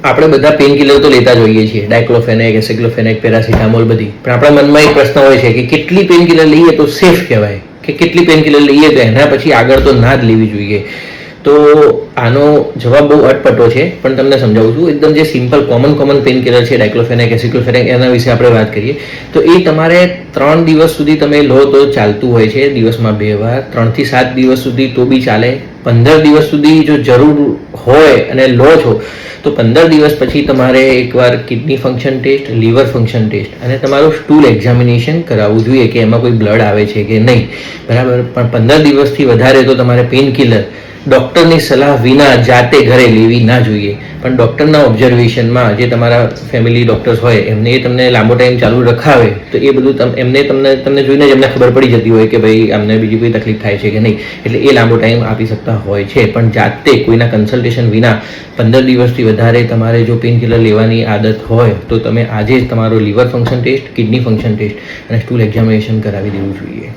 આપણે બધા pain killer તો લેતા જ હોઈએ છીએ, ડાયક્લોફેનેક, એસિક્લોફેનેક, પેરાસિટામોલ બધી, પણ આપણા મનમાં એક પ્રશ્ન હોય છે કે કેટલી પેઇન કિલર લઈએ તો સેફ કહેવાય, કે કેટલી પેઇન કિલર લઈએ તો એના પછી આગળ તો ના જ લેવી જોઈએ. તો આનો જવાબ બહુ અટપટો છે, પણ તમને સમજાવું છું. એકદમ જે સિમ્પલ કોમન પેઇન કિલર છે, ડાયક્લોફેનેક, એસિક્લોફેનેક, એના વિશે આપણે વાત કરીએ તો એ તમારે 3 દિવસ સુધી તમે લો તો ચાલતું હોય છે, દિવસમાં 2 વાર, 3 થી 7 દિવસ સુધી તો બી ચાલે. 15 દિવસ સુધી જો જરૂર હોય અને લો છો તો 15 દિવસ પછી તમારે એકવાર kidney function test, liver function test અને તમારું સ્ટૂલ એક્ઝામિનેશન કરાવવું જોઈએ કે એમાં કોઈ બ્લડ આવે છે કે નહીં, બરાબર. પણ 15 દિવસથી વધારે તો તમારે પેઇન કિલર ડૉક્ટરની સલાહ વિના જાતે ઘરે લેવી ના જોઈએ. પણ ડૉક્ટરના ઓબ્ઝર્વેશનમાં જે તમારા ફેમિલી ડૉક્ટર્સ હોય એમને એ તમને લાંબો ટાઈમ ચાલુ રખાવે તો એ બધું તમને જોઈને જ એમને ખબર પડી જતી હોય કે ભાઈ અમને બીજી કોઈ તકલીફ થાય છે કે નહીં, એટલે એ લાંબો ટાઈમ આપી શકતા હોય છે. પણ જાતે કોઈના કન્સલ્ટેશન વિના 15 દિવસથી વધારે તમારે જો પેઇન કિલર લેવાની આદત હોય તો તમે આજે જ તમારો liver function test, kidney function test અને સ્ટૂલ એક્ઝામિનેશન કરાવી દેવું જોઈએ.